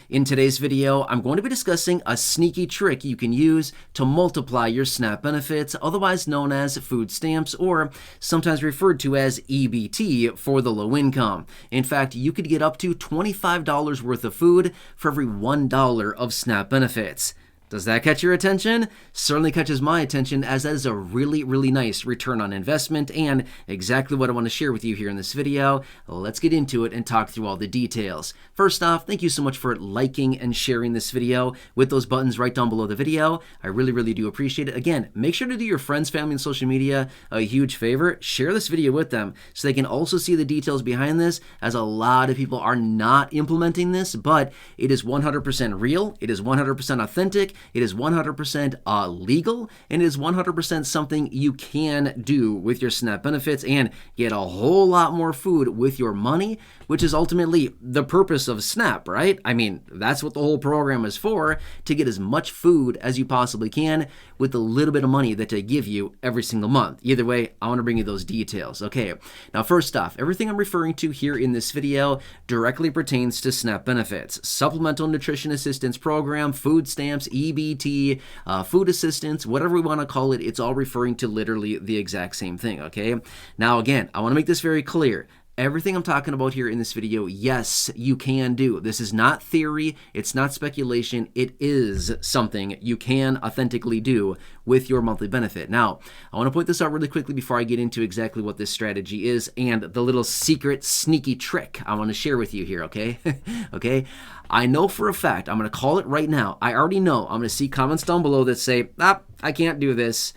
In today's video, I'm going to be discussing a sneaky trick you can use to multiply your SNAP benefits, otherwise known as food stamps, or sometimes referred to as EBT for the low income. In fact, you could get up to $25 worth of food for every $1 of SNAP benefits. Does that catch your attention? Certainly catches my attention, as that is a really nice return on investment and exactly what I want to share with you here in this video. Let's get into it and talk through all the details. First off, thank you so much for liking and sharing this video with those buttons right down below the video. I really do appreciate it. Again, make sure to do your friends, family, and social media a huge favor. Share this video with them so they can also see the details behind this, as a lot of people are not implementing this, but it is 100% real. It is 100% authentic. It is 100% legal, and it is 100% something you can do with your SNAP benefits and get a whole lot more food with your money, which is ultimately the purpose of SNAP, right? I mean, that's what the whole program is for, to get as much food as you possibly can with the little bit of money that they give you every single month. Either way, I want to bring you those details. Okay, now first off, everything I'm referring to here in this video directly pertains to SNAP benefits, Supplemental Nutrition Assistance Program, food stamps, EBT, food assistance, whatever we want to call it, it's all referring to literally the exact same thing, okay? Now again, I want to make this very clear. Everything I'm talking about here in this video, yes, you can do. This is not theory. It's not speculation. It is something you can authentically do with your monthly benefit. Now, I want to point this out really quickly before I get into exactly what this strategy is and the little secret sneaky trick I want to share with you here, okay? Okay? I know for a fact, I'm going to call it right now. I already know. I'm going to see comments down below that say, I can't do this.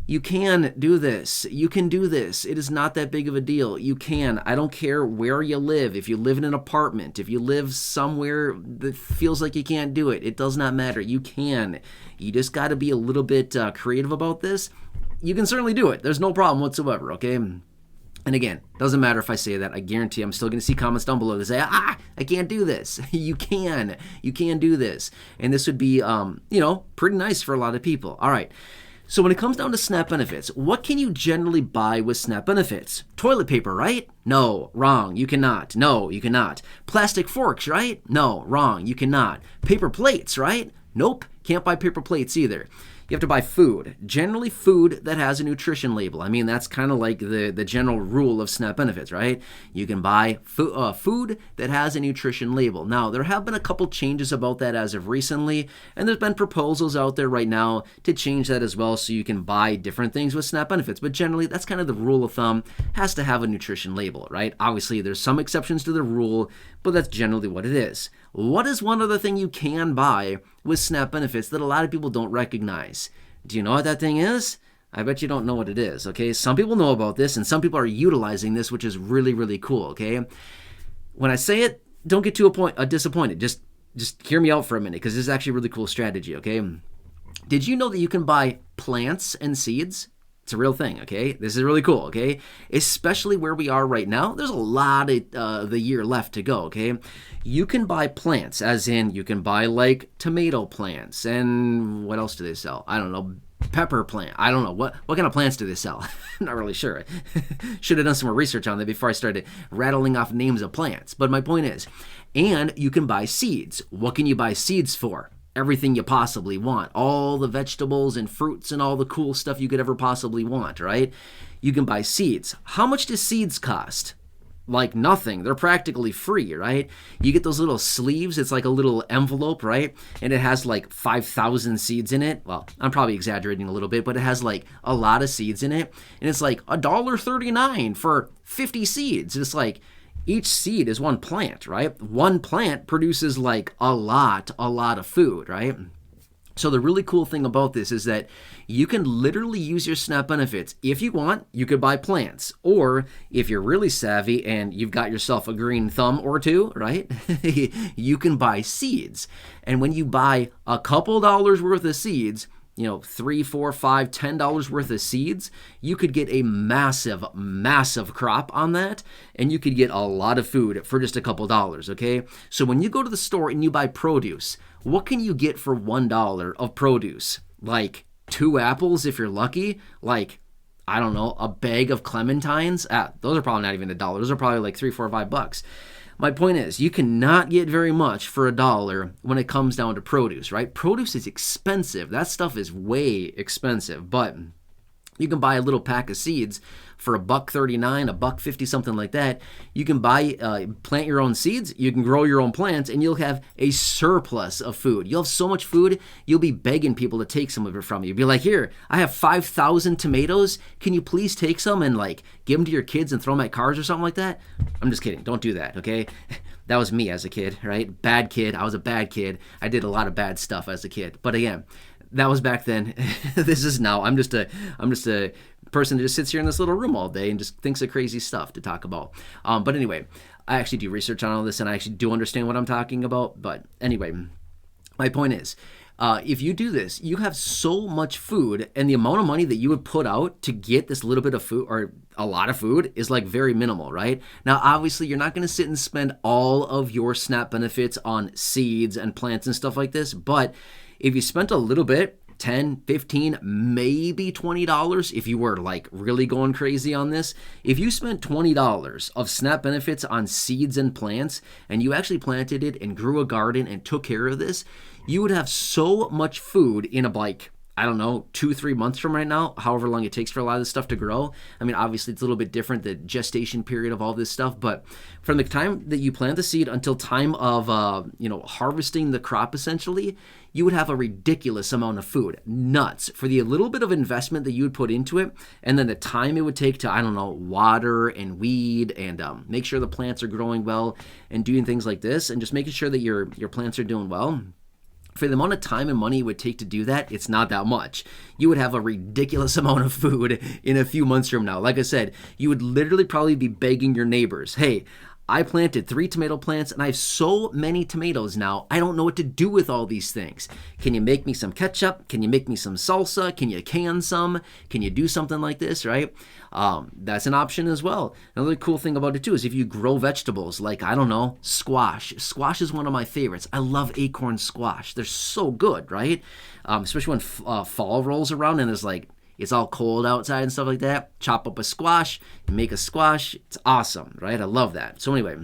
You can do this. You can do this. It is not that big of a deal. You can. I don't care where you live. If you live in an apartment, if you live somewhere that feels like you can't do it, it does not matter. You can. You just got to be a little bit creative about this. You can certainly do it. There's no problem whatsoever, okay? And again, doesn't matter if I say that. I guarantee I'm still going to see comments down below that say, I can't do this. You can. You can do this. And this would be, pretty nice for a lot of people. All right. So when it comes down to SNAP benefits, what can you generally buy with SNAP benefits? Toilet paper, right? No, wrong, you cannot. No, you cannot. Plastic forks, right? No, wrong, you cannot. Paper plates, right? Nope, can't buy paper plates either. You have to buy food, generally food that has a nutrition label. I mean, that's kind of like the general rule of SNAP benefits, right? You can buy food that has a nutrition label. Now, there have been a couple changes about that as of recently, and there's been proposals out there right now to change that as well, so you can buy different things with SNAP benefits. But generally, that's kind of the rule of thumb, has to have a nutrition label, right? Obviously, there's some exceptions to the rule, but that's generally what it is. What is one other thing you can buy with SNAP benefits that a lot of people don't recognize? Do you know what that thing is? I bet you don't know what it is, okay? Some people know about this, and some people are utilizing this, which is really cool, okay? When I say it, don't get too disappointed. Just hear me out for a minute, because this is actually a really cool strategy, okay? Did you know that you can buy plants and seeds? It's a real thing, okay? This is really cool, okay? Especially where we are right now. There's a lot of the year left to go, okay? You can buy plants, as in you can buy like tomato plants, and what else do they sell? I don't know, pepper plant. I don't know. What kind of plants do they sell? I'm not really sure. Should have done some more research on that before I started rattling off names of plants. But my point is, and you can buy seeds. What can you buy seeds for? Everything you possibly want, all the vegetables and fruits and all the cool stuff you could ever possibly want, right? You can buy seeds. How much do seeds cost? Like nothing. They're practically free, right? You get those little sleeves. It's like a little envelope, right? And it has like 5,000 seeds in it. Well, I'm probably exaggerating a little bit, but it has like a lot of seeds in it. And it's like $1.39 for 50 seeds. It's like, each seed is one plant, right? One plant produces like a lot of food, right? So the really cool thing about this is that you can literally use your SNAP benefits. If you want, you could buy plants. Or if you're really savvy and you've got yourself a green thumb or two, right? You can buy seeds. And when you buy a couple dollars worth of seeds, $3, $4, $5, $10 worth of seeds, you could get a massive crop on that, and you could get a lot of food for just a couple dollars, okay? So when you go to the store and you buy produce, what can you get for $1 of produce? Like 2 apples if you're lucky, like, I don't know, a bag of clementines. Those are probably not even $1. Those are probably like $3, $4, $5. My point is, you cannot get very much for $1 when it comes down to produce, right? Produce is expensive. That stuff is way expensive, but you can buy a little pack of seeds for $1.39, $1.50, something like that. You can plant your own seeds, you can grow your own plants, and you'll have a surplus of food. You'll have so much food, you'll be begging people to take some of it from you. You'll be like, here, I have 5,000 tomatoes. Can you please take some and like give them to your kids and throw them at cars or something like that? I'm just kidding. Don't do that, okay? That was me as a kid, right? Bad kid. I was a bad kid. I did a lot of bad stuff as a kid. But again, that was back then. This is now. I'm just a person that just sits here in this little room all day and just thinks of crazy stuff to talk about. But anyway, I actually do research on all this and I actually do understand what I'm talking about. But anyway, my point is, if you do this, you have so much food, and the amount of money that you would put out to get this little bit of food or a lot of food is like very minimal, right? Now, obviously, you're not going to sit and spend all of your SNAP benefits on seeds and plants and stuff like this, but if you spent a little bit, 10, 15, maybe $20 if you were like really going crazy on this. If you spent $20 of SNAP benefits on seeds and plants, and you actually planted it and grew a garden and took care of this, you would have so much food in I don't know, 2-3 months from right now, however long it takes for a lot of this stuff to grow. I mean, obviously it's a little bit different, the gestation period of all this stuff, but from the time that you plant the seed until time of, harvesting the crop, essentially, you would have a ridiculous amount of food. Nuts. For the little bit of investment that you would put into it, and then the time it would take to, water and weed and make sure the plants are growing well and doing things like this, and just making sure that your plants are doing well. For the amount of time and money it would take to do that, it's not that much. You would have a ridiculous amount of food in a few months from now. Like I said, you would literally probably be begging your neighbors, hey, I planted 3 tomato plants and I have so many tomatoes now, I don't know what to do with all these things. Can you make me some ketchup? Can you make me some salsa? Can you can some? Can you do something like this, right? That's an option as well. Another cool thing about it too is if you grow vegetables like, squash. Squash is one of my favorites. I love acorn squash. They're so good, right? Especially when fall rolls around and it's all cold outside and stuff like that. Chop up a squash, make a squash. It's awesome, right? I love that. So anyway,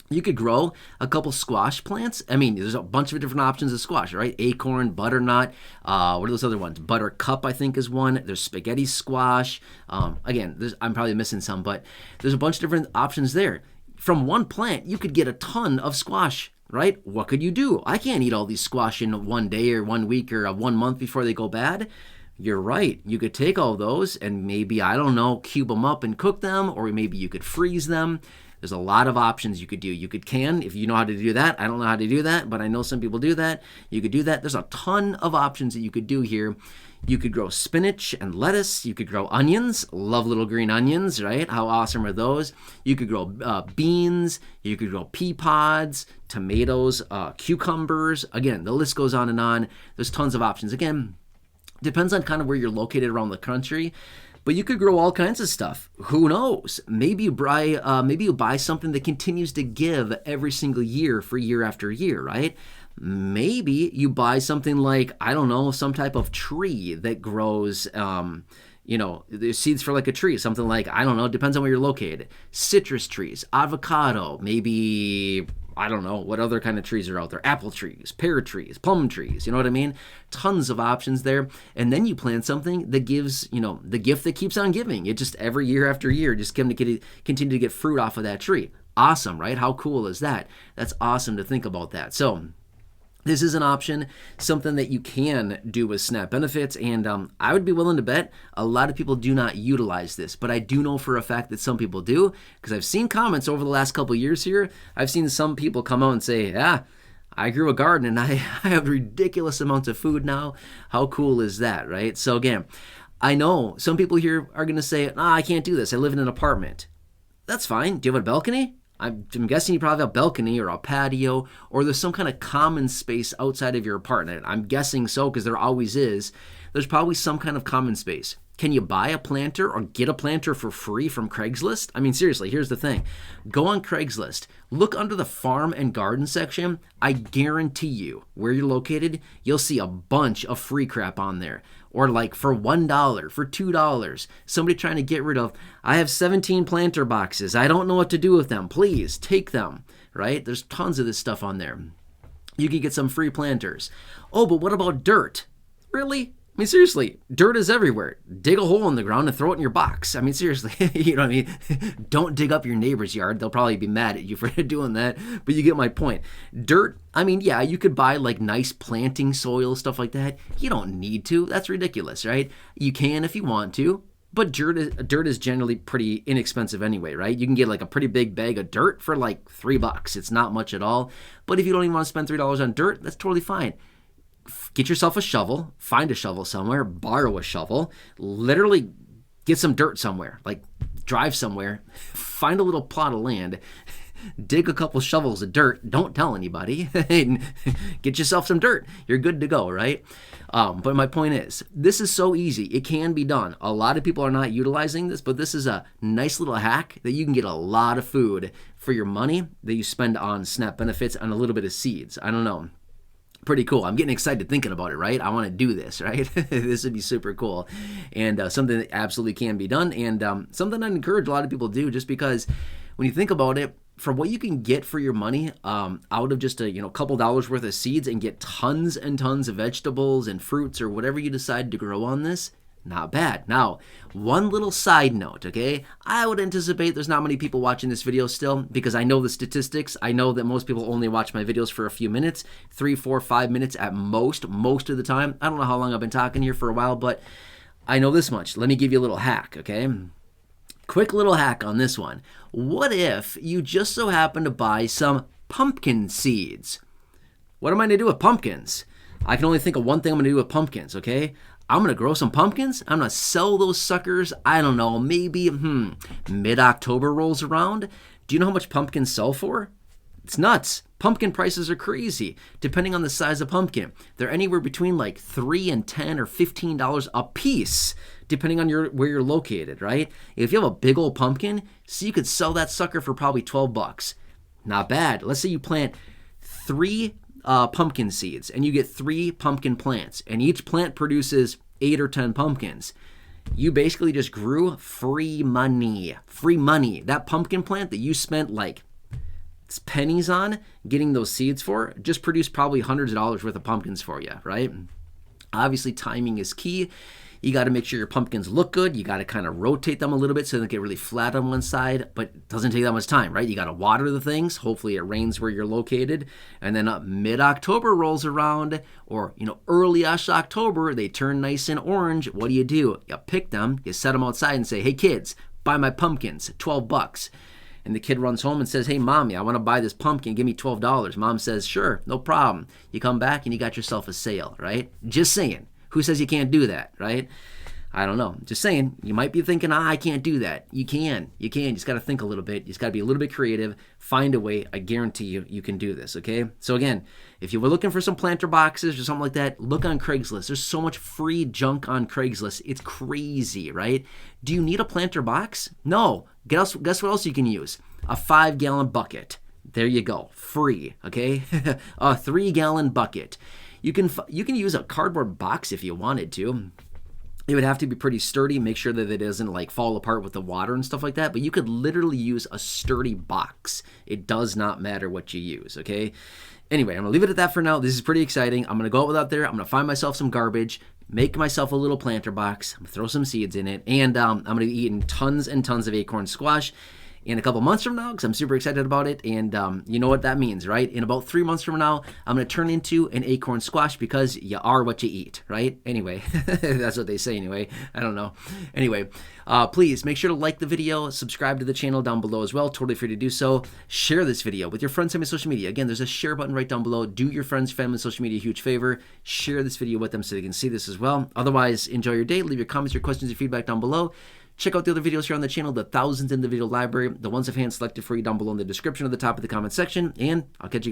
you could grow a couple squash plants. I mean, there's a bunch of different options of squash, right? Acorn, butternut. What are those other ones? Buttercup, I think, is one. There's spaghetti squash. Again, I'm probably missing some, but there's a bunch of different options there. From one plant, you could get a ton of squash, right? What could you do? I can't eat all these squash in one day or 1 week or 1 month before they go bad. You're right. You could take all those and maybe, cube them up and cook them, or maybe you could freeze them. There's a lot of options you could do. You could can, if you know how to do that. I don't know how to do that, but I know some people do that. You could do that. There's a ton of options that you could do here. You could grow spinach and lettuce. You could grow onions. Love little green onions, right? How awesome are those? You could grow beans. You could grow pea pods, tomatoes, cucumbers. Again, the list goes on and on. There's tons of options. Again, depends on kind of where you're located around the country, but you could grow all kinds of stuff. Who knows? Maybe you buy something that continues to give every single year for year after year, right? Maybe you buy something like, some type of tree that grows, there's seeds for like a tree, something like, depends on where you're located. Citrus trees, avocado, maybe, what other kind of trees are out there. Apple trees, pear trees, plum trees, you know what I mean? Tons of options there. And then you plant something that gives, the gift that keeps on giving. It just every year after year, just continue to get fruit off of that tree. Awesome, right? How cool is that? That's awesome to think about that. So this is an option, something that you can do with SNAP benefits, and I would be willing to bet a lot of people do not utilize this, but I do know for a fact that some people do, because I've seen comments over the last couple years here. I've seen some people come out and say, I grew a garden and I have ridiculous amounts of food now. How cool is that, right? So again, I know some people here are going to say, I can't do this. I live in an apartment. That's fine. Do you have a balcony? I'm guessing you probably have a balcony or a patio, or there's some kind of common space outside of your apartment. I'm guessing so, because there always is. There's probably some kind of common space. Can you buy a planter or get a planter for free from Craigslist? I mean, seriously, here's the thing. Go on Craigslist, look under the farm and garden section. I guarantee you, where you're located, you'll see a bunch of free crap on there. Or like for $1, for $2, somebody trying to get rid of, I have 17 planter boxes. I don't know what to do with them. Please take them, right? There's tons of this stuff on there. You can get some free planters. Oh, but what about dirt? Really? I mean, seriously, dirt is everywhere. Dig a hole in the ground and throw it in your box. I mean, seriously, you know what I mean? Don't dig up your neighbor's yard. They'll probably be mad at you for doing that, but you get my point. Dirt, I mean, yeah, you could buy like nice planting soil, stuff like that. You don't need to. That's ridiculous, right? You can if you want to, but dirt is generally pretty inexpensive anyway, right? You can get like a pretty big bag of dirt for like $3. It's not much at all, but if you don't even want to spend $3 on dirt, that's totally fine. Get yourself a shovel, find a shovel somewhere, borrow a shovel, literally get some dirt somewhere, like drive somewhere, find a little plot of land, dig a couple shovels of dirt, don't tell anybody, and get yourself some dirt. You're good to go, right? But my point is, this is so easy. It can be done. A lot of people are not utilizing this, but this is a nice little hack that you can get a lot of food for your money that you spend on SNAP benefits and a little bit of seeds. I don't know. Pretty cool. I'm getting excited thinking about it, right? I want to do this, right? This would be super cool. And something that absolutely can be done, and something I encourage a lot of people to do, just because when you think about it, for what you can get for your money out of just a couple dollars worth of seeds and get tons and tons of vegetables and fruits or whatever you decide to grow on this, not bad. Now, one little side note, okay? I would anticipate there's not many people watching this video still, because I know the statistics. I know that most people only watch my videos for a few minutes, 3, 4, 5 minutes at most of the time. I don't know how long I've been talking here for a while, but I know this much. Let me give you a little hack, okay? Quick little hack on this one. What if you just so happen to buy some pumpkin seeds? What am I going to do with pumpkins? I can only think of one thing I'm going to do with pumpkins, okay? I'm going to grow some pumpkins. I'm going to sell those suckers. I don't know, maybe mid-October rolls around. Do you know how much pumpkins sell for? It's nuts. Pumpkin prices are crazy, depending on the size of pumpkin. They're anywhere between like $3 and $10 or $15 a piece, depending on where you're located, right? If you have a big old pumpkin, so you could sell that sucker for probably $12. Not bad. Let's say you plant 3 pumpkin seeds and you get 3 pumpkin plants, and each plant produces 8 or 10 pumpkins. You basically just grew free money. That pumpkin plant that you spent like pennies on getting those seeds for just produced probably hundreds of dollars worth of pumpkins for you, right? Obviously, timing is key. You got to make sure your pumpkins look good. You got to kind of rotate them a little bit so they don't get really flat on one side, but it doesn't take that much time, right? You got to water the things. Hopefully it rains where you're located. And then mid-October rolls around, or early-ish October, they turn nice and orange. What do? You pick them, you set them outside and say, hey kids, buy my pumpkins, $12. And the kid runs home and says, hey, Mommy, I want to buy this pumpkin. Give me $12. Mom says, sure, no problem. You come back and you got yourself a sale, right? Just saying. Who says you can't do that, right? I don't know. Just saying. You might be thinking, I can't do that. You can. You just got to think a little bit. You just got to be a little bit creative. Find a way. I guarantee you can do this, okay? So again, if you were looking for some planter boxes or something like that, look on Craigslist. There's so much free junk on Craigslist. It's crazy, right? Do you need a planter box? No. Guess what else you can use? A 5-gallon bucket. There you go. Free, okay? A 3-gallon bucket. You can use a cardboard box if you wanted to. It would have to be pretty sturdy. Make sure that it doesn't like fall apart with the water and stuff like that. But you could literally use a sturdy box. It does not matter what you use, okay? Anyway, I'm going to leave it at that for now. This is pretty exciting. I'm going to go out there. I'm going to find myself some garbage, make myself a little planter box, I'm going to throw some seeds in it, and I'm going to be eating tons and tons of acorn squash in a couple months from now, because I'm super excited about it. And you know what that means, right? In about 3 months from now, I'm going to turn into an acorn squash, because you are what you eat, right? Anyway, that's what they say anyway. I don't know. Anyway, please make sure to like the video, subscribe to the channel down below as well. Totally free to do so. Share this video with your friends, family, social media. Again, there's a share button right down below. Do your friends, family, social media a huge favor. Share this video with them so they can see this as well. Otherwise, enjoy your day. Leave your comments, your questions, your feedback down below. Check out the other videos here on the channel, the thousands in the video library, the ones I've hand selected for you down below in the description at the top of the comment section, and I'll catch you guys.